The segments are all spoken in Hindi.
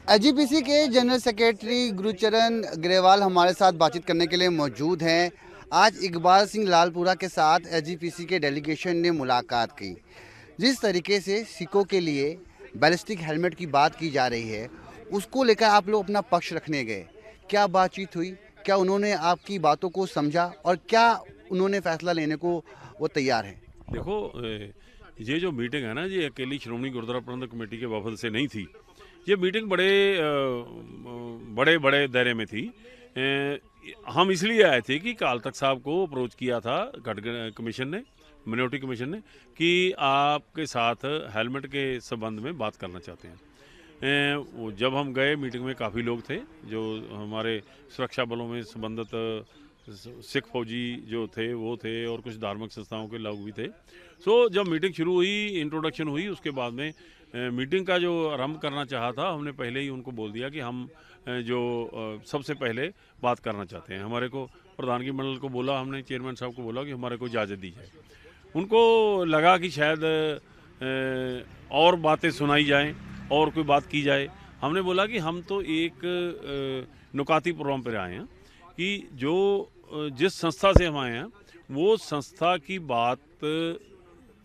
एजीपीसी के जनरल सेक्रेटरी गुरुचरण ग्रेवाल हमारे साथ बातचीत करने के लिए मौजूद हैं। आज इकबाल सिंह लालपुरा के साथ एजीपीसी के डेलीगेशन ने मुलाकात की। जिस तरीके से सिखों के लिए बैलिस्टिक हेलमेट की बात की जा रही है, उसको लेकर आप लोग अपना पक्ष रखने गए। क्या बातचीत हुई? क्या उन्होंने आपकी बातों को समझा और क्या उन्होंने फैसला लेने को वो तैयार हैं? देखो, ये जो मीटिंग है ना, ये अकेली श्रोमणी गुरुद्वारा प्रबंधक कमेटी के वफद से नहीं थी। ये मीटिंग बड़े बड़े दायरे में थी। हम इसलिए आए थे कि काल तख्त साहब को अप्रोच किया था गठगढ़ कमीशन ने, मिनोरिटी कमीशन ने, कि आपके साथ हेलमेट के संबंध में बात करना चाहते हैं। जब हम गए, मीटिंग में काफ़ी लोग थे जो हमारे सुरक्षा बलों में संबंधित सिख फौजी जो थे वो थे, और कुछ धार्मिक संस्थाओं के लोग भी थे। सो जब मीटिंग शुरू हुई, इंट्रोडक्शन हुई, उसके बाद में मीटिंग का जो आरंभ करना चाहा था, हमने पहले ही उनको बोल दिया कि हम सबसे पहले बात करना चाहते हैं। हमारे को प्रधानगी मंडल को बोला, हमने चेयरमैन साहब को बोला कि हमारे को इजाज़त दी जाए। उनको लगा कि शायद और बातें सुनाई जाएं और कोई बात की जाए। हमने बोला कि हम तो एक नुकाती प्रोग्राम पर आए हैं कि जो जिस संस्था से हम आए हैं वो संस्था की बात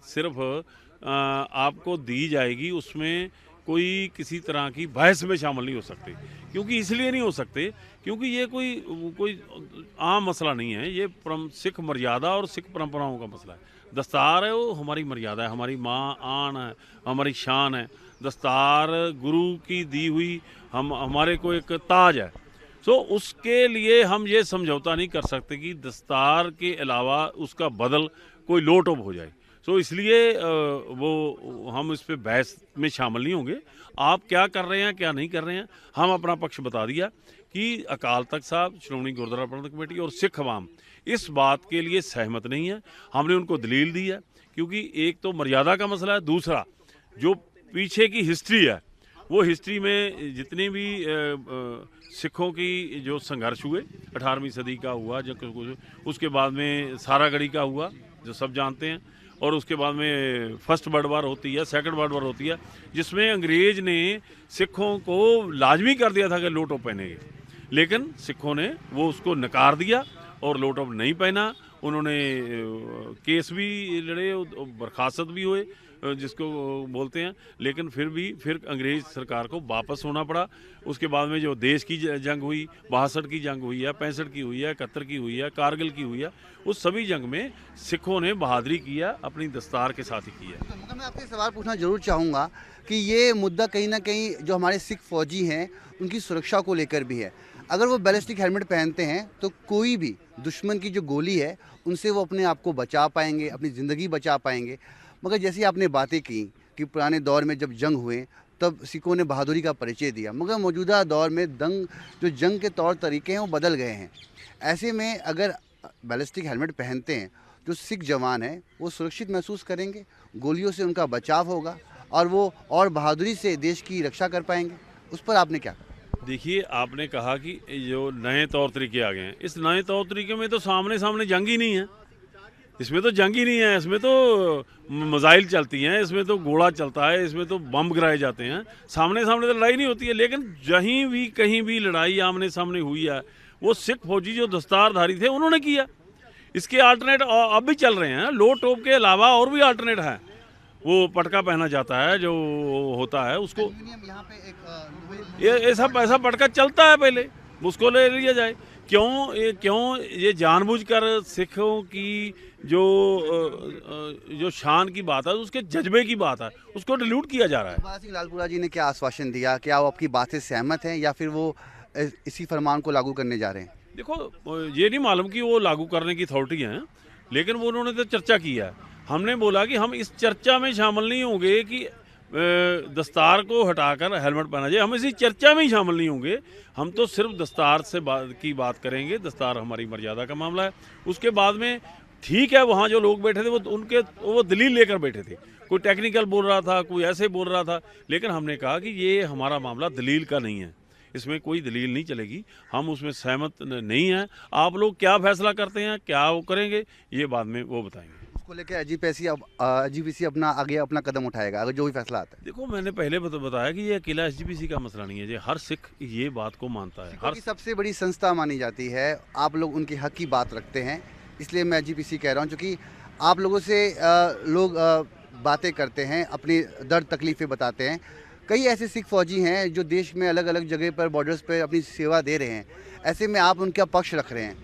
सिर्फ आपको दी जाएगी, उसमें कोई किसी तरह की बहस में शामिल नहीं हो सकते। क्योंकि इसलिए नहीं हो सकते क्योंकि ये कोई आम मसला नहीं है। ये सिख मर्यादा और सिख परंपराओं का मसला है। दस्तार है, वो हमारी मर्यादा है, हमारी माँ आन है, हमारी शान है। दस्तार गुरु की दी हुई हमारे को एक ताज है। सो उसके लिए हम ये समझौता नहीं कर सकते कि दस्तार के अलावा उसका बदल कोई लोटोप हो जाए। सो इसलिए वो हम इस पे बहस में शामिल नहीं होंगे। आप क्या कर रहे हैं, क्या नहीं कर रहे हैं, हम अपना पक्ष बता दिया कि अकाल तख्त साहब, श्रोमणी गुरुद्वारा प्रबंधक कमेटी और सिख अवाम इस बात के लिए सहमत नहीं है। हमने उनको दलील दी है, क्योंकि एक तो मर्यादा का मसला है, दूसरा जो पीछे की हिस्ट्री है, वो हिस्ट्री में जितनी भी सिखों की जो संघर्ष हुए, 18वीं सदी का हुआ, जो उसके बाद में सारागढ़ी का हुआ जो सब जानते हैं, और उसके बाद में फर्स्ट वर्ल्ड वार होती है, सेकंड वर्ल्ड वार होती है, जिसमें अंग्रेज ने सिखों को लाजमी कर दिया था कि लोटो पहनेंगे, लेकिन सिखों ने वो उसको नकार दिया और लोटो नहीं पहना। उन्होंने केस भी लड़े, बर्खास्त भी हुए जिसको बोलते हैं, लेकिन फिर अंग्रेज सरकार को वापस होना पड़ा। उसके बाद में जो देश की जंग हुई, 62 की जंग हुई है, 65 की हुई है, 71 की हुई है, कारगिल की हुई है, उस सभी जंग में सिखों ने बहादुरी किया, अपनी दस्तार के साथ ही किया। तो मगर मैं आपसे सवाल पूछना जरूर चाहूँगा कि ये मुद्दा कहीं ना कहीं जो हमारे सिख फौजी हैं उनकी सुरक्षा को लेकर भी है। अगर वो बैलिस्टिक हेलमेट पहनते हैं तो कोई भी दुश्मन की जो गोली है उनसे वो अपने आप को बचा पाएंगे, अपनी ज़िंदगी बचा पाएंगे। मगर जैसी आपने बातें की कि पुराने दौर में जब जंग हुए तब सिखों ने बहादुरी का परिचय दिया, मगर मौजूदा दौर में जो जंग के तौर तरीके हैं वो बदल गए हैं। ऐसे में अगर बैलिस्टिक हेलमेट पहनते हैं, जो सिख जवान हैं वो सुरक्षित महसूस करेंगे, गोलियों से उनका बचाव होगा और वो और बहादुरी से देश की रक्षा कर पाएंगे। उस पर आपने क्या कहा? देखिए, आपने कहा कि जो नए तौर तरीके आ गए हैं, इस नए तौर तरीके में तो सामने सामने जंग ही नहीं है। इसमें तो जंग ही नहीं है, इसमें तो मिसाइल चलती हैं, इसमें तो गोला चलता है, इसमें तो बम गिराए जाते हैं। सामने सामने तो लड़ाई नहीं होती है। लेकिन जहीं भी कहीं भी लड़ाई आमने सामने हुई है, वो सिख फौजी जो दस्तारधारी थे उन्होंने किया। इसके अल्टरनेट अब भी चल रहे हैं। लो टोप के अलावा और भी अल्टरनेट है। वो पटका पहना जाता है जो होता है, उसको यहाँ पे ये ऐसा पटका चलता है, पहले उसको ले लिया जाए। क्यों ये जानबूझकर सिखों की जो शान की बात है, उसके जज्बे की बात है, उसको डिल्यूट किया जा रहा है। इकबाल सिंह लालपुरा जी ने क्या आश्वासन दिया? क्या वो आपकी बात से सहमत हैं या फिर वो इसी फरमान को लागू करने जा रहे हैं? देखो, ये नहीं मालूम कि वो लागू करने की अथॉरिटी हैं, लेकिन वो उन्होंने तो चर्चा की है। हमने बोला कि हम इस चर्चा में शामिल नहीं होंगे कि दस्तार को हटाकर हेलमेट पहना जाए। हम इसी चर्चा में ही शामिल नहीं होंगे। हम तो सिर्फ दस्तार से की बात करेंगे। दस्तार हमारी मर्यादा का मामला है। उसके बाद में ठीक है, वहाँ जो लोग बैठे थे वो दलील लेकर बैठे थे। कोई टेक्निकल बोल रहा था, कोई ऐसे बोल रहा था, लेकिन हमने कहा कि ये हमारा मामला दलील का नहीं है, इसमें कोई दलील नहीं चलेगी, हम उसमें सहमत नहीं हैं। आप लोग क्या फैसला करते हैं, क्या वो करेंगे, ये बाद में वो बताएंगे। इसको लेकर एजीपीसी अपना कदम उठाएगा अगर जो भी फैसला आता है। देखो, मैंने पहले बताया कि ये अकेला एसजीपीसी का मसला नहीं है, ये हर सिख ये बात को मानता है। हर सबसे बड़ी संस्था मानी जाती है, आप लोग उनके हक की बात रखते हैं, इसलिए मैं एजीपीसी कह रहा हूँ, क्योंकि आप लोगों से लोग बातें करते हैं, अपनी दर्द तकलीफ़ें बताते हैं। कई ऐसे सिख फौजी हैं जो देश में अलग अलग जगह पर बॉर्डर्स पर अपनी सेवा दे रहे हैं, ऐसे में आप उनका पक्ष रख रहे हैं।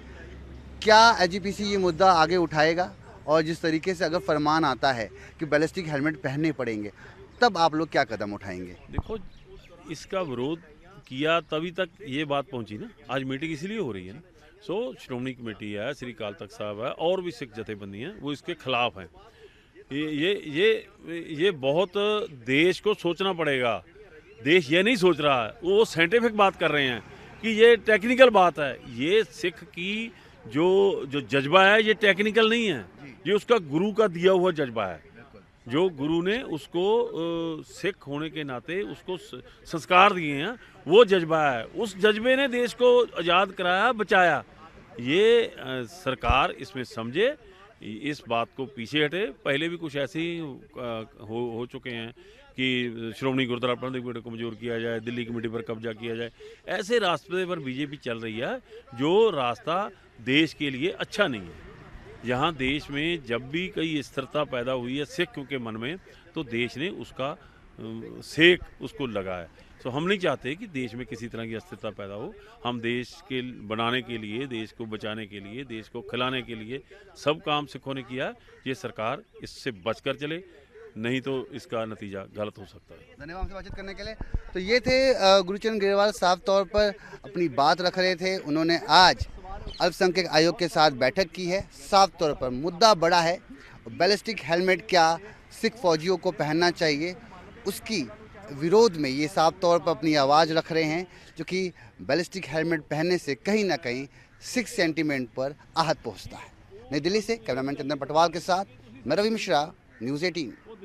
क्या एजीपीसी ये मुद्दा आगे उठाएगा? और जिस तरीके से अगर फरमान आता है कि बैलिस्टिक हेलमेट पहनने पड़ेंगे, तब आप लोग क्या कदम उठाएंगे? देखो, इसका विरोध किया तभी तक ये बात पहुंची ना, आज मीटिंग इसलिए हो रही है ना। श्रोमणी कमेटी है, श्री अकाल तख्त साहब है, और भी सिख जथेबंदी हैं, वो इसके खिलाफ हैं। ये बहुत देश को सोचना पड़ेगा। देश ये नहीं सोच रहा है, वो साइंटिफिक बात कर रहे हैं कि ये टेक्निकल बात है। ये सिख की जो जज्बा है, ये टेक्निकल नहीं है, ये उसका गुरु का दिया हुआ जज्बा है। जो गुरु ने उसको सिख होने के नाते उसको संस्कार दिए हैं, वो जज्बा है। उस जज्बे ने देश को आज़ाद कराया, बचाया। ये सरकार इसमें समझे, इस बात को पीछे हटे। पहले भी कुछ ऐसे ही हो चुके हैं कि श्रोमणी गुरुद्वारा प्रबंधक कमेटी को कमज़ोर किया जाए, दिल्ली कमेटी पर कब्जा किया जाए। ऐसे रास्ते पर बीजेपी चल रही है जो रास्ता देश के लिए अच्छा नहीं है। यहाँ देश में जब भी कई स्थिरता पैदा हुई है सिखों के मन में, तो देश ने उसका सेक उसको लगा है। तो हम नहीं चाहते कि देश में किसी तरह की अस्थिरता पैदा हो। हम देश के बनाने के लिए, देश को बचाने के लिए, देश को खिलाने के लिए सब काम सिखों ने किया। ये सरकार इससे बचकर चले, नहीं तो इसका नतीजा गलत हो सकता है। धन्यवाद हमसे बातचीत करने के लिए। तो ये थे गुरचरण ग्रेवाल, साफ तौर पर अपनी बात रख रहे थे। उन्होंने आज अल्पसंख्यक आयोग के साथ बैठक की है। साफ तौर पर मुद्दा बड़ा है, बैलिस्टिक हेलमेट क्या सिख फौजियों को पहनना चाहिए, उसकी विरोध में ये साफ तौर पर अपनी आवाज़ रख रहे हैं, जो कि बैलिस्टिक हेलमेट पहनने से कहीं ना कहीं सिख सेंटीमेंट पर आहत पहुंचता है। नई दिल्ली से कैमरामैन चंदन पटवाल के साथ मैं रवि मिश्रा, न्यूज़ 18।